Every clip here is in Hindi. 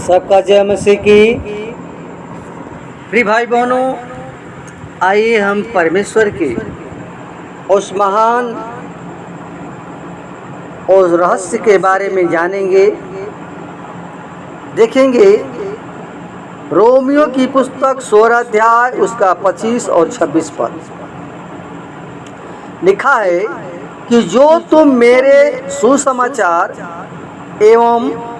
सबका जय मसीह की। प्रिय भाई बहनों, आइए हम परमेश्वर के उस महान उस रहस्य के बारे में जानेंगे, देखेंगे। रोमियो की पुस्तक 16 अध्याय उसका 25 और 26 पद लिखा है कि जो तुम मेरे सुसमाचार एवं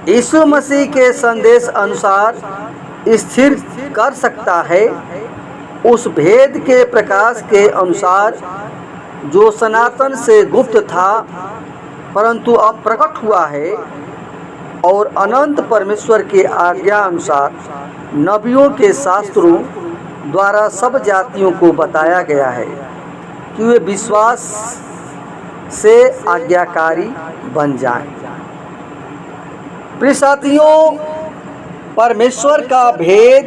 यीशु मसीह के संदेश अनुसार स्थिर कर सकता है, उस भेद के प्रकाश के अनुसार जो सनातन से गुप्त था परंतु अब प्रकट हुआ है, और अनंत परमेश्वर के आज्ञा अनुसार नबियों के शास्त्रों द्वारा सब जातियों को बताया गया है कि वे विश्वास से आज्ञाकारी बन जाएं। प्रिय साथियों, परमेश्वर का भेद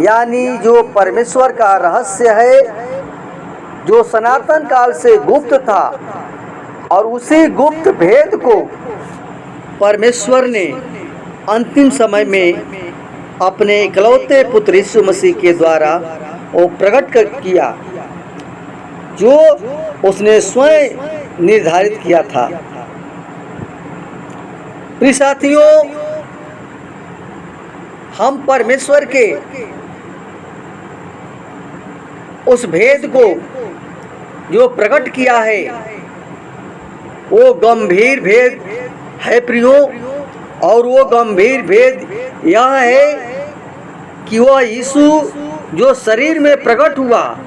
यानी जो परमेश्वर का रहस्य है, जो सनातन काल से गुप्त था, और उसी गुप्त भेद को परमेश्वर ने अंतिम समय में अपने इकलौते पुत्र यीशु मसीह के द्वारा वो प्रकट किया, जो उसने स्वयं निर्धारित किया था। प्रिय साथियों, हम परमेश्वर के उस भेद को जो प्रकट किया है, वो गंभीर भेद है प्रियो। और वो गंभीर भेद यह है कि वह यीशु जो शरीर में प्रकट हुआ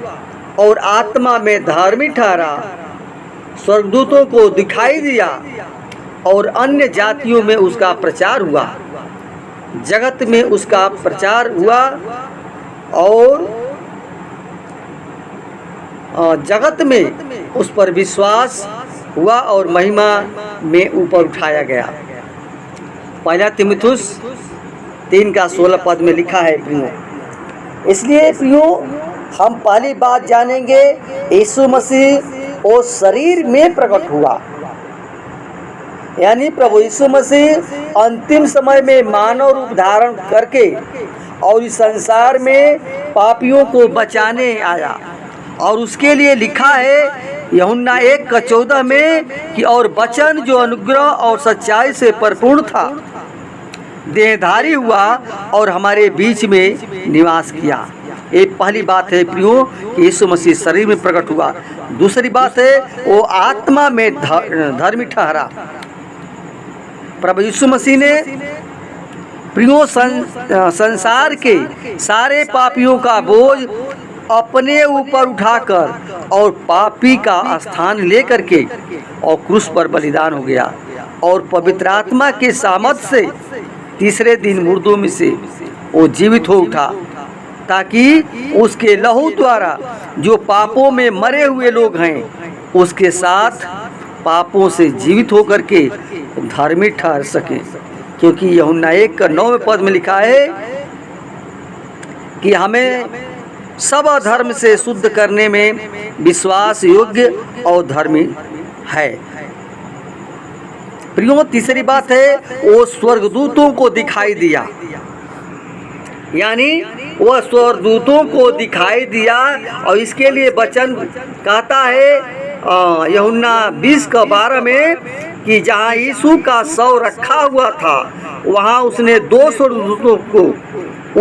और आत्मा में धार्मिक ठहरा, स्वर्गदूतों को दिखाई दिया और अन्य जातियों में उसका प्रचार हुआ, जगत में उसका प्रचार हुआ और जगत में उस पर विश्वास हुआ और महिमा में ऊपर उठाया गया। पहला तीमुथियुस 3 का 16 पद में लिखा है प्रियो। इसलिए प्रियो, हम पहली बात जानेंगे, यीशु मसीह वो शरीर में प्रकट हुआ, यानी प्रभु यीशु मसीह अंतिम समय में मानव रूप धारण करके और इस संसार में पापियों को बचाने आया। और उसके लिए लिखा है यूहन्ना 1:14 में कि और वचन जो अनुग्रह और सच्चाई से परिपूर्ण था देहधारी हुआ और हमारे बीच में निवास किया। एक पहली बात है प्रियो कि यीशु मसीह शरीर में प्रकट हुआ। दूसरी बात है वो आत्मा में धर्मी ठहरा। प्रभु यीशु मसीह ने प्रियो संसार के सारे पापियों का बोझ अपने ऊपर उठाकर और पापी का स्थान लेकर के और क्रूस पर बलिदान हो गया, और पवित्र आत्मा के सामर्थ्य से तीसरे दिन मुर्दों में से वो जीवित हो उठा, ताकि उसके लहू द्वारा जो पापों में मरे हुए लोग हैं उसके साथ पापों से जीवित होकर के धार्मिक ठहर सके। क्योंकि यूहन्ना 1:9 पद में लिखा है कि हमें सब अधर्म से शुद्ध करने में विश्वास योग्य और धर्मी है। प्रियो, तीसरी बात है वो स्वर्गदूतों को दिखाई दिया, यानी वह स्वर्गदूतों को दिखाई दिया। और इसके लिए वचन कहता है यूहन्ना 20:12 में कि जहाँ यीशु का शव रखा हुआ था वहाँ उसने 2 स्वर्गदूतों को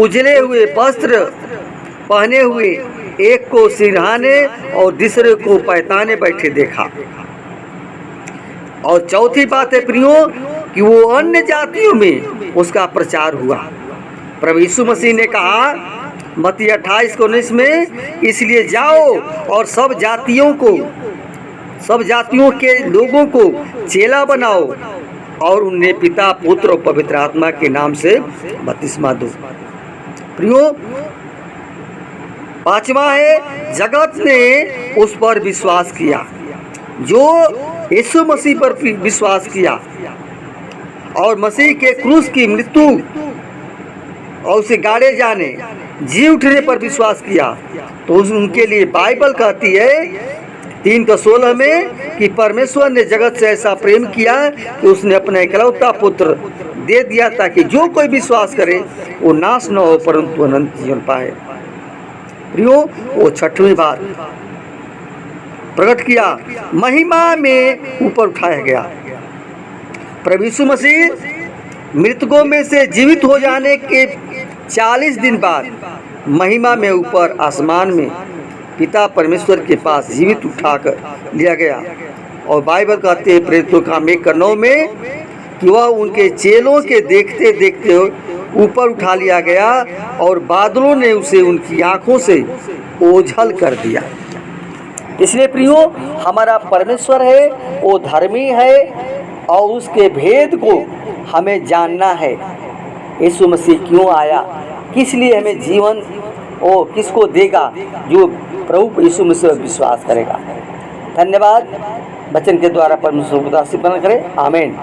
उजले हुए वस्त्र पहने हुए, एक को सिरहाने और दूसरे को पैताने बैठे देखा। और चौथी बात है प्रियो कि वो अन्य जातियों में उसका प्रचार हुआ। प्रभु यीशु मसीह ने कहा मत्ती 28:19 में, इसलिए जाओ और सब जातियों के लोगों को चेला बनाओ और उन्हें पिता, पुत्र और पवित्र आत्मा के नाम से बपतिस्मा दो। प्रियो, पांचवा है जगत ने उस पर विश्वास किया, जो यीशु मसीह पर विश्वास किया और मसीह के क्रूस की मृत्यु और उसे गाड़े जाने, जी उठने पर विश्वास किया, तो उनके लिए बाइबल कहती है 3:16 में कि परमेश्वर ने जगत से ऐसा प्रेम किया कि उसने अपना इकलौता पुत्र दे दिया ताकि जो कोई विश्वास करे वो नाश न हो परंतु अनंत जीवन पाए। प्रियो, वो छठवीं बार प्रकट किया, महिमा में ऊपर उठाया गया। प्रभु यीशु मसीह मृतकों में से जीवित हो जाने के 40 दिन बाद महिमा में ऊपर आसमान में पिता परमेश्वर के पास जीवित उठाकर लिया गया। और बाइबल कहते हैं प्रेरितों का 1:9 में कि वह उनके चेलों के देखते देखते ऊपर उठा लिया गया और बादलों ने उसे उनकी आंखों से ओझल कर दिया। इसलिए प्रियो, हमारा परमेश्वर है वो धर्मी है और उसके भेद को हमें जानना है। यीशु मसीह क्यों आया, किस लिए हमें जीवन वो किसको देगा, जो प्रभु यीशु मसीह पर विश्वास करेगा। धन्यवाद। वचन के द्वारा परमेश्वर को आशीर्वाद करें। आमीन।